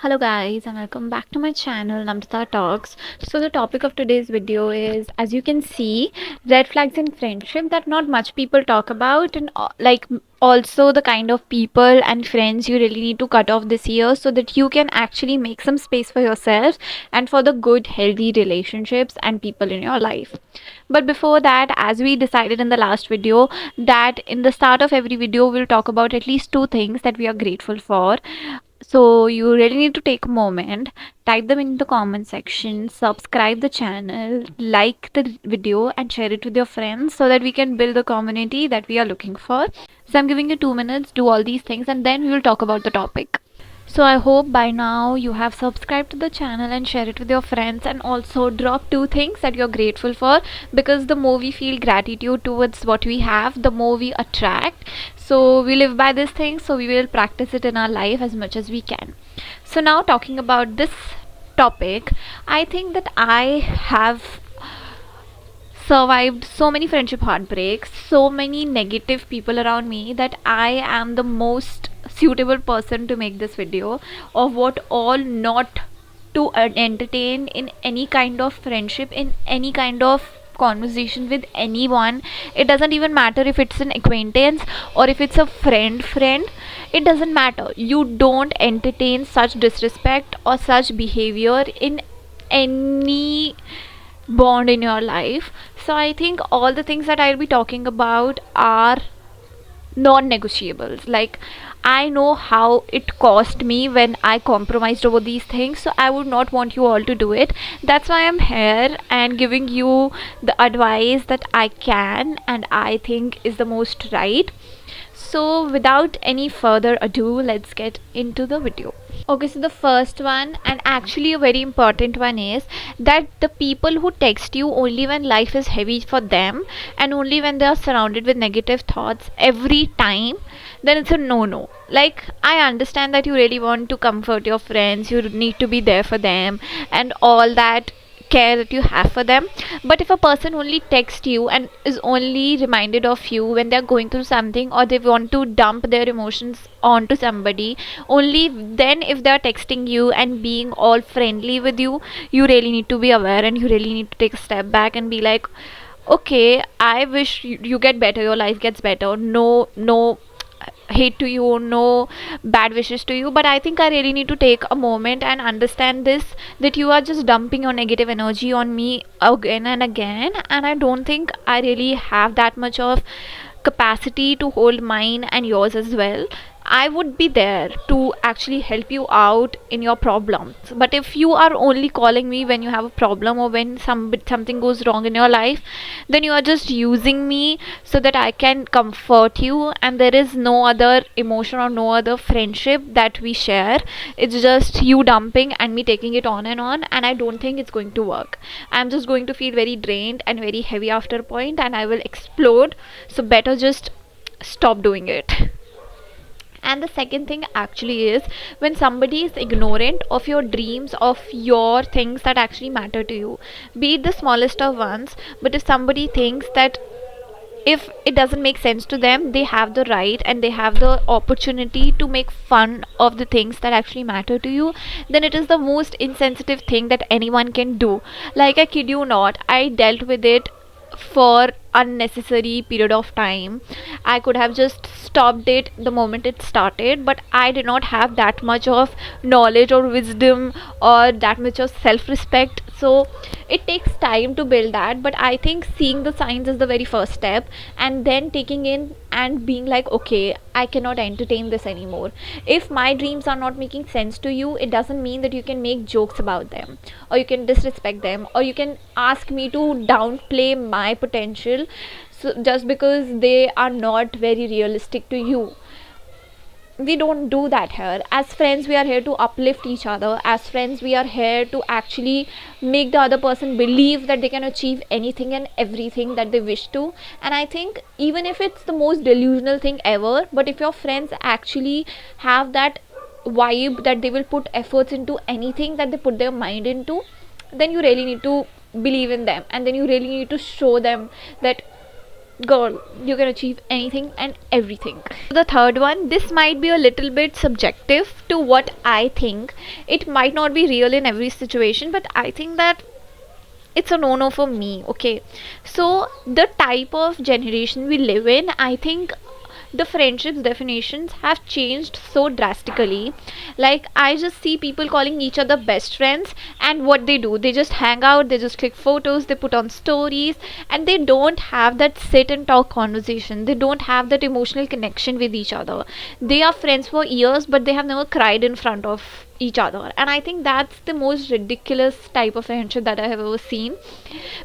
Hello guys and welcome back to my channel Namrata Talks. So the topic of today's video is, as you can see, red flags in friendship that not much people talk about, and also the kind of people and friends you really need to cut off this year so that you can actually make some space for yourself and for the good healthy relationships and people in your life. But before that, as we decided in the last video, that in the start of every video we'll talk about at least two things that we are grateful for. So you really need to take a moment, type them in the comment section, subscribe the channel, like the video and share it with your friends so that we can build the community that we are looking for. So I'm giving you 2 minutes, do all these things and then we will talk about the topic. So I hope by now you have subscribed to the channel and share it with your friends, and also drop two things that you're grateful for, because the more we feel gratitude towards what we have, the more we attract. So we live by this thing, so we will practice it in our life as much as we can. So now talking about this topic, I think that I have survived so many friendship heartbreaks, so many negative people around me, that I am the most suitable person to make this video of what all not to entertain in any kind of friendship, in any kind of conversation with anyone. It doesn't even matter if it's an acquaintance or if it's a friend. It doesn't matter. You don't entertain such disrespect or such behavior in any bond in your life. So I think all the things that I'll be talking about are non-negotiables. Like, I know how it cost me when I compromised over these things, so I would not want you all to do it. That's why I'm here and giving you the advice that I can and I think is the most right. So without any further ado, let's get into the video. Okay, so the first one, and actually a very important one, is that the people who text you only when life is heavy for them and only when they are surrounded with negative thoughts every time, then it's a no no. Like, I understand that you really want to comfort your friends, you need to be there for them, and all that care that you have for them. But if a person only texts you and is only reminded of you when they're going through something, or they want to dump their emotions onto somebody, only then if they're texting you and being all friendly with you, you really need to be aware and you really need to take a step back and be like, okay, I wish you get better, your life gets better. No hate to you, no bad wishes to you, but I think I really need to take a moment and understand this, that you are just dumping your negative energy on me again and again, and I don't think I really have that much of capacity to hold mine and yours as well. I would be there to actually help you out in your problems. But if you are only calling me when you have a problem or when something goes wrong in your life, then you are just using me so that I can comfort you, and there is no other emotion or no other friendship that we share. It's just you dumping and me taking it on, and I don't think it's going to work. I'm just going to feel very drained and very heavy after a point, and I will explode. So better just stop doing it. And the second thing actually is when somebody is ignorant of your dreams, of your things that actually matter to you, be it the smallest of ones. But if somebody thinks that if it doesn't make sense to them, they have the right and they have the opportunity to make fun of the things that actually matter to you, then it is the most insensitive thing that anyone can do. Like, I kid you not, I dealt with it for unnecessary period of time. I could have just stopped it the moment it started, but I did not have that much of knowledge or wisdom or that much of self-respect. So it takes time to build that, but I think seeing the signs is the very first step, and then taking in and being like, okay, I cannot entertain this anymore. If my dreams are not making sense to you, it doesn't mean that you can make jokes about them, or you can disrespect them, or you can ask me to downplay my potential, so just because they are not very realistic to you. We don't do that here. As friends, we are here to uplift each other. As friends, we are here to actually make the other person believe that they can achieve anything and everything that they wish to. And I think even if it's the most delusional thing ever, but if your friends actually have that vibe that they will put efforts into anything that they put their mind into, then you really need to believe in them, and then you really need to show them that girl, you can achieve anything and everything. The third one, this might be a little bit subjective to what I think. It might not be real in every situation, but I think that it's a no no for me. Okay, so the type of generation we live in, I think the friendships definitions have changed so drastically. Like, I just see people calling each other best friends, and what they do, they just hang out, they just click photos, they put on stories, and they don't have that sit and talk conversation, they don't have that emotional connection with each other. They are friends for years, but they have never cried in front of each other, and I think that's the most ridiculous type of friendship that I have ever seen.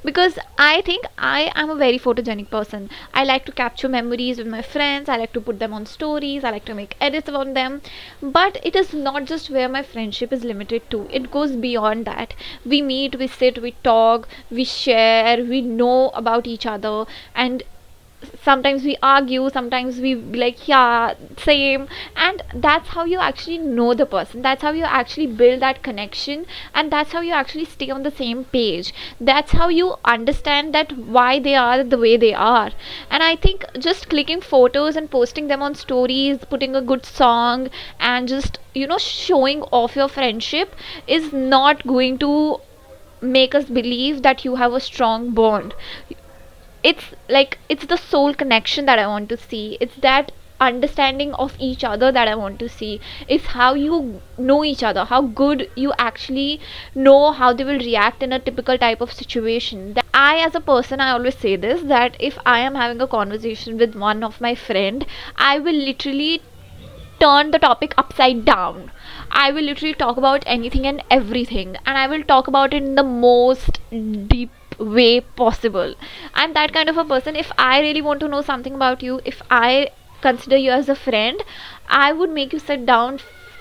Because I think I am a very photogenic person. I like to capture memories with my friends, I like to put them on stories, I like to make edits on them. But it is not just where my friendship is limited to, it goes beyond that. We meet, we sit, we talk, we share, we know about each other, and sometimes we argue, sometimes we be like, yeah, same. And that's how you actually know the person, that's how you actually build that connection, and that's how you actually stay on the same page. That's how you understand that why they are the way they are. And I think just clicking photos and posting them on stories, putting a good song, and just, showing off your friendship is not going to make us believe that you have a strong bond. It's like, it's the soul connection that I want to see. It's that understanding of each other that I want to see. It's how you know each other, how good you actually know how they will react in a typical type of situation. That I, as a person, I always say this, that if I am having a conversation with one of my friend, I will literally turn the topic upside down. I will literally talk about anything and everything, and I will talk about it in the most deep way possible. I'm that kind of a person. If I really want to know something about you, if I consider you as a friend, I would make you sit down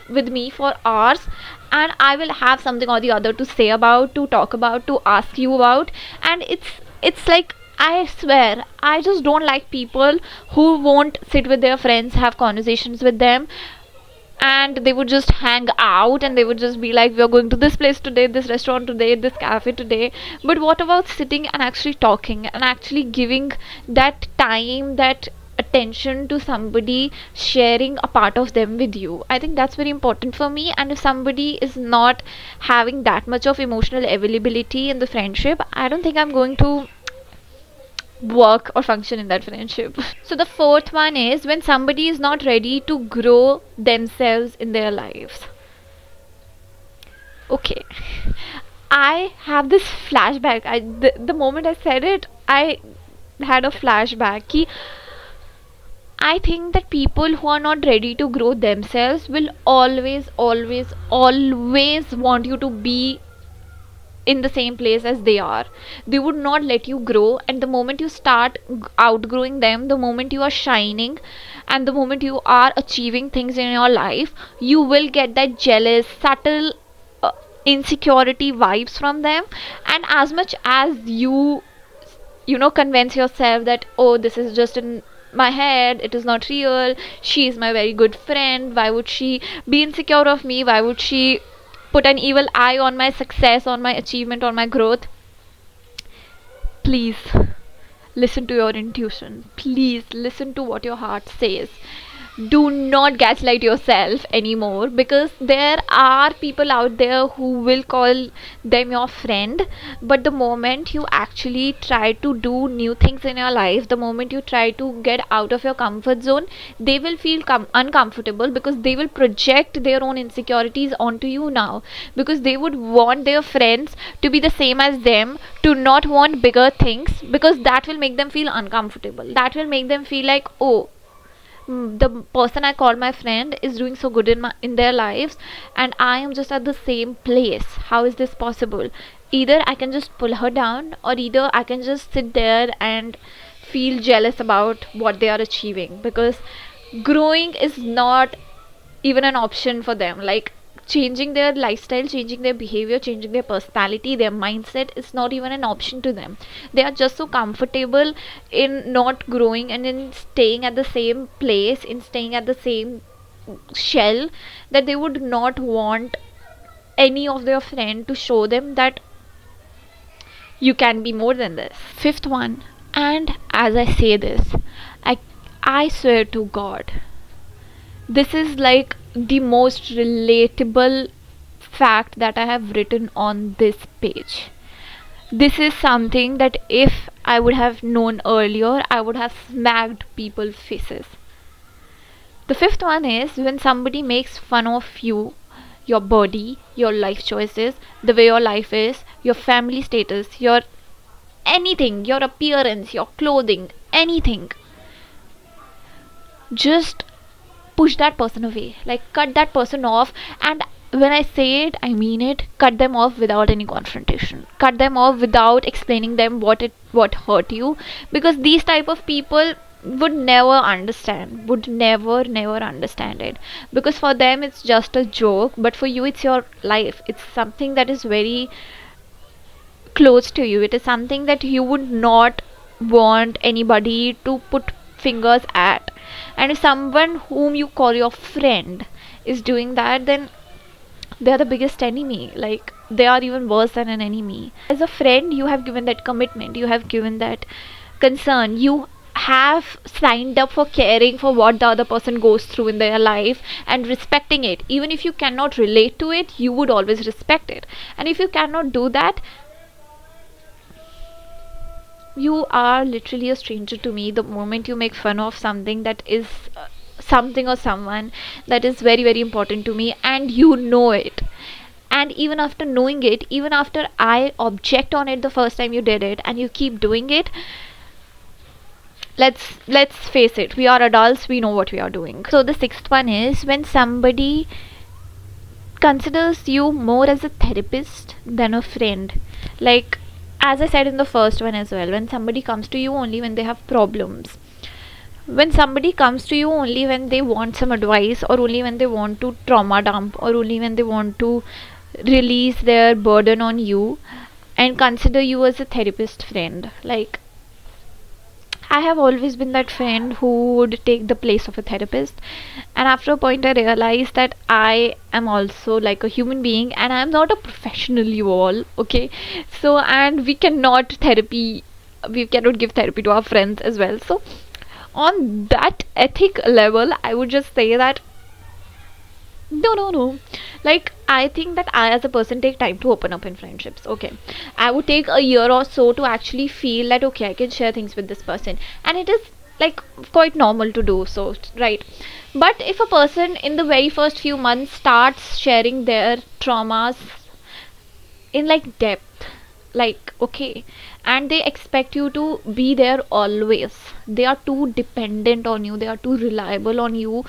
with me for hours, and I will have something or the other to say about, to talk about, to ask you about. And it's like, I swear, I just don't like people who won't sit with their friends, have conversations with them, and they would just hang out, and they would just be like, we're going to this place today, this restaurant today, this cafe today. But what about sitting and actually talking and actually giving that time, that attention to somebody, sharing a part of them with you? I think that's very important for me. And if somebody is not having that much of emotional availability in the friendship, I don't think I'm going to work or function in that friendship. So the fourth one is when somebody is not ready to grow themselves in their lives. Okay, I have this flashback. The moment I said it, I had a flashback. I think that people who are not ready to grow themselves will always, always, always want you to be in the same place as they are. They would not let you grow, and the moment you start outgrowing them, the moment you are shining, and the moment you are achieving things in your life, you will get that jealous, subtle insecurity vibes from them. And as much as you convince yourself that, oh, this is just in my head, it is not real, she is my very good friend, why would she be insecure of me, why would she put an evil eye on my success, on my achievement, on my growth? Please listen to your intuition. Please listen to what your heart says. Do not gaslight yourself anymore, because there are people out there who will call them your friend, but the moment you actually try to do new things in your life, the moment you try to get out of your comfort zone, they will feel uncomfortable, because they will project their own insecurities onto you now, because they would want their friends to be the same as them, to not want bigger things, because that will make them feel uncomfortable, that will make them feel like, oh, the person I call my friend is doing so good in their lives, and I am just at the same place. How is this possible? Either I can just pull her down, or either I can just sit there and feel jealous about what they are achieving, because growing is not even an option for them. Like, changing their lifestyle, changing their behavior, changing their personality, their mindset is not even an option to them. They are just so comfortable in not growing and in staying at the same place, in staying at the same shell, that they would not want any of their friend to show them that you can be more than this. Fifth one, And as I say this, I I swear to God, this is like the most relatable fact that I have written on this page. This is something that if I would have known earlier, I would have smacked people's faces. The fifth one is when somebody makes fun of you, your body, your life choices, the way your life is, your family status, your anything, your appearance, your clothing, anything. Just push that person away. Like, cut that person off. And when I say it, I mean it. Cut them off without any confrontation. Cut them off without explaining them what hurt you. Because these type of people would never understand, would never understand it, because for them it's just a joke, but for you it's your life. It's something that is very close to you. It is something that you would not want anybody to put fingers at. And if someone whom you call your friend is doing that, then they are the biggest enemy. Like, they are even worse than an enemy. As a friend, you have given that commitment, you have given that concern, you have signed up for caring for what the other person goes through in their life and respecting it. Even if you cannot relate to it, you would always respect it. And if you cannot do that, you are literally a stranger to me the moment you make fun of something that is something or someone that is very important to me, and you know it. And even after knowing it, even after I object on it the first time you did it, and you keep doing it, let's face it, we are adults, we know what we are doing. So the sixth one is when somebody considers you more as a therapist than a friend. Like, as I said in the first one as well, when somebody comes to you only when they have problems, when somebody comes to you only when they want some advice, or only when they want to trauma dump, or only when they want to release their burden on you, and consider you as a therapist friend. Like, I have always been that friend who would take the place of a therapist, and after a point, I realized that I am also like a human being, and I am not a professional, you all, okay? So, and we cannot give therapy to our friends as well. So, on that ethic level, I would just say that no. Like, I think that I, as a person, take time to open up in friendships. Okay, I would take a year or so to actually feel that okay, I can share things with this person, and it is like quite normal to do so, right? But if a person in the very first few months starts sharing their traumas in like depth, like, okay, and they expect you to be there always, they are too dependent on you, they are too reliable on you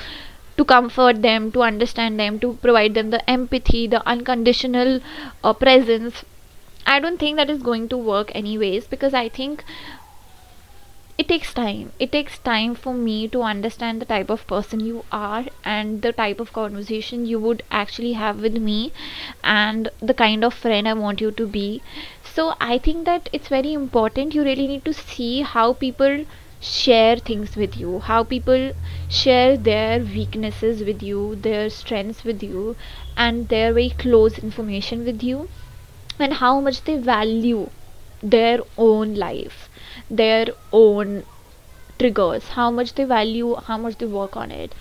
to comfort them, to understand them, to provide them the empathy, the unconditional presence. I don't think that is going to work anyways, because I think it takes time. It takes time for me to understand the type of person you are, and the type of conversation you would actually have with me, and the kind of friend I want you to be. So I think that it's very important. You really need to see how people share things with you, how people share their weaknesses with you, their strengths with you, and their very close information with you, and how much they value their own life, their own triggers, how much they value, how much they work on it.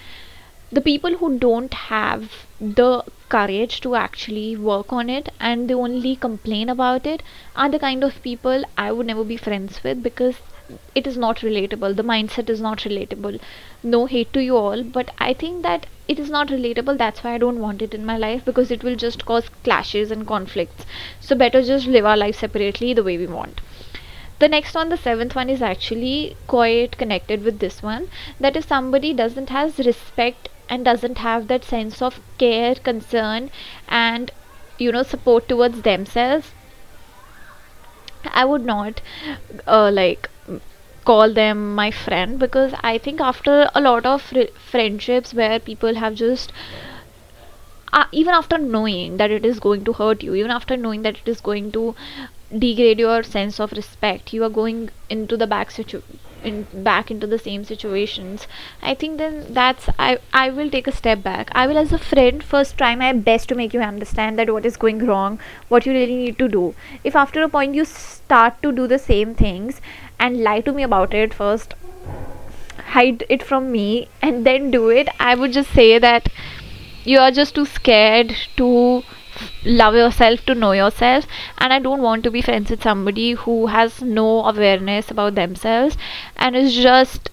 The people who don't have the courage to actually work on it and they only complain about it are the kind of people I would never be friends with, because it is not relatable. The mindset is not relatable. No hate to you all, but I think that it is not relatable. That's why I don't want it in my life, because it will just cause clashes and conflicts. So better just live our life separately the way we want. The next one, the seventh one, is actually quite connected with this one. That if somebody doesn't have respect and doesn't have that sense of care, concern, and support towards themselves, I would not like call them my friend, because I think after a lot of friendships where people have just even after knowing that it is going to hurt you, even after knowing that it is going to degrade your sense of respect, you are going into the back into the same situations, I think then I will take a step back. I will, as a friend, first try my best to make you understand that what is going wrong, what you really need to do. If after a point you start to do the same things and lie to me about it first, hide it from me and then do it, I would just say that you are just too scared to love yourself, to know yourself. And I don't want to be friends with somebody who has no awareness about themselves and is just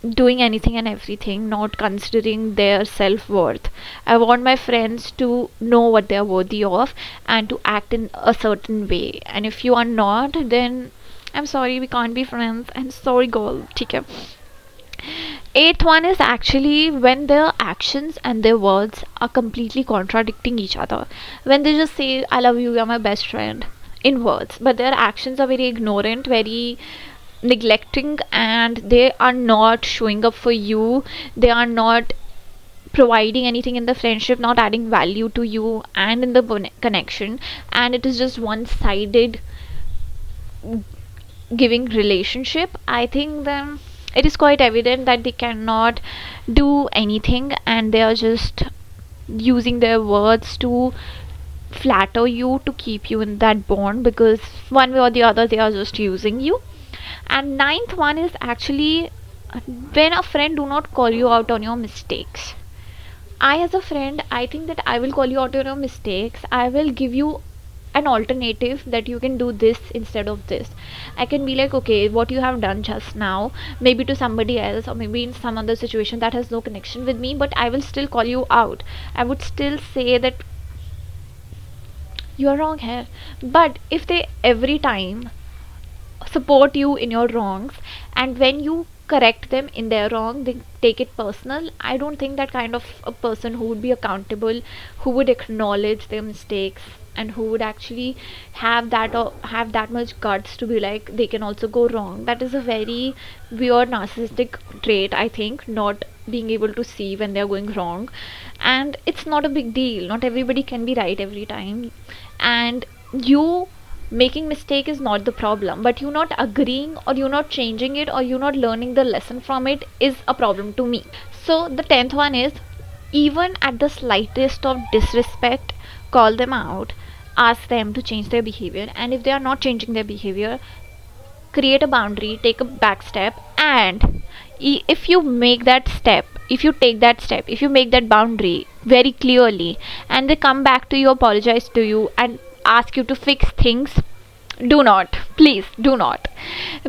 doing anything and everything, not considering their self-worth. I want my friends to know what they are worthy of and to act in a certain way. And if you are not, then I'm sorry, we can't be friends. I'm sorry, girl. ठीक है. Eighth one is actually when their actions and their words are completely contradicting each other. When they just say, I love you, you're my best friend, in words, but their actions are very ignorant, very neglecting, and they are not showing up for you. They are not providing anything in the friendship, not adding value to you and in the connection, and it is just one sided giving relationship. I think then it is quite evident that they cannot do anything and they are just using their words to flatter you, to keep you in that bond, because one way or the other they are just using you. And ninth one is actually when a friend do not call you out on your mistakes. I, as a friend, I think that I will call you out on your mistakes. I will give you an alternative that you can do this instead of this. I can be like, okay, what you have done just now, maybe to somebody else or maybe in some other situation that has no connection with me, but I will still call you out. I would still say that you are wrong here. But if they every time support you in your wrongs, and when you correct them in their wrong they take it personal, I don't think that kind of a person who would be accountable, who would acknowledge their mistakes, and who would actually have that or have that much guts to be like they can also go wrong. That is a very weird narcissistic trait, I think, not being able to see when they are going wrong. And it's not a big deal, not everybody can be right every time, and you making mistake is not the problem, but you not agreeing or you not changing it or you not learning the lesson from it is a problem to me. So the 10th one is, even at the slightest of disrespect, call them out, ask them to change their behavior, and if they are not changing their behavior, create a boundary, take a back step, and if you make that step, if you take that step, if you make that boundary very clearly and they come back to you, apologize to you and ask you to fix things, do not, please do not,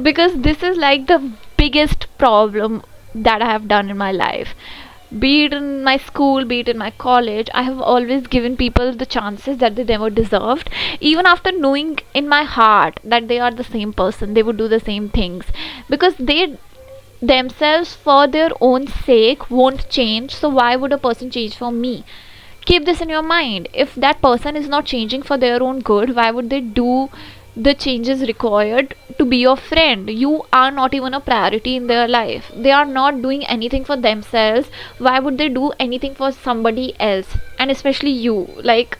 because this is like the biggest problem that I have done in my life. Be it in my school, be it in my college, I have always given people the chances that they never deserved. Even after knowing in my heart that they are the same person, they would do the same things, because they themselves for their own sake won't change. So why would a person change for me? Keep this in your mind. If that person is not changing for their own good, why would they do the changes required to be your friend? You are not even a priority in their life. They are not doing anything for themselves. Why would they do anything for somebody else, and especially you? Like,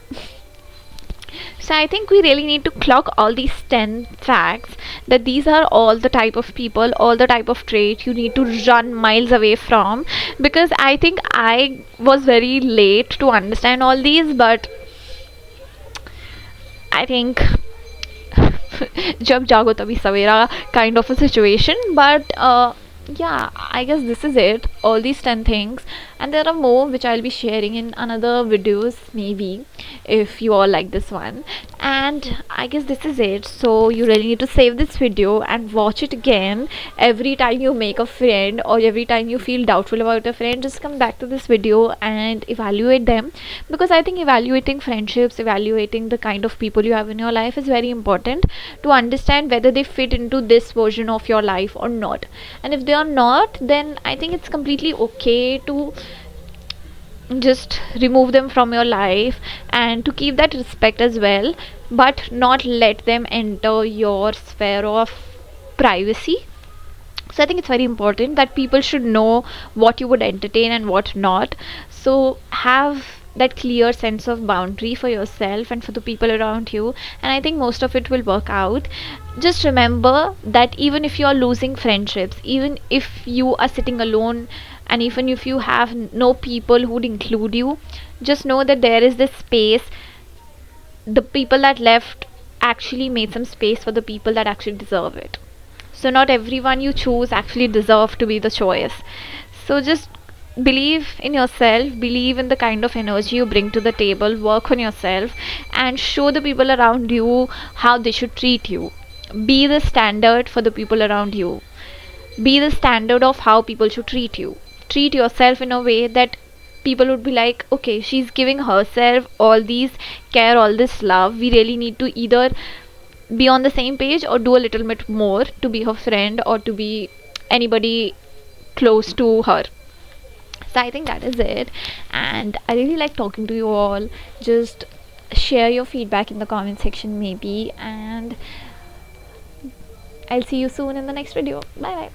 so I think we really need to clock all these 10 facts, that these are all the type of people, all the type of trait you need to run miles away from, because I think I was very late to understand all these, but I think जब जागो तभी सवेरा kind of a situation. But yeah, I guess this is it, all these 10 things, and there are more which I'll be sharing in another videos maybe, if you all like this one. And I guess this is it. So you really need to save this video and watch it again. Every time you make a friend or every time you feel doubtful about a friend, just come back to this video and evaluate them, because I think evaluating friendships, evaluating the kind of people you have in your life is very important to understand whether they fit into this version of your life or not. And if they are not, then I think it's completely okay to just remove them from your life and to keep that respect as well, but not let them enter your sphere of privacy. So I think it's very important that people should know what you would entertain and what not. So have that clear sense of boundary for yourself and for the people around you, and I think most of it will work out. Just remember that even if you are losing friendships, even if you are sitting alone, and even if you have no people who would include you, just know that there is this space. The people that left actually made some space for the people that actually deserve it. So not everyone you choose actually deserve to be the choice. So just believe in yourself, believe in the kind of energy you bring to the table, work on yourself, and show the people around you how they should treat you. Be the standard for the people around you. Be the standard of how people should treat you. Treat yourself in a way that people would be like, okay, she's giving herself all these care, all this love. We really need to either be on the same page or do a little bit more to be her friend or to be anybody close to her. So I think that is it, and I really like talking to you all. Just share your feedback in the comment section maybe, and I'll see you soon in the next video. Bye bye.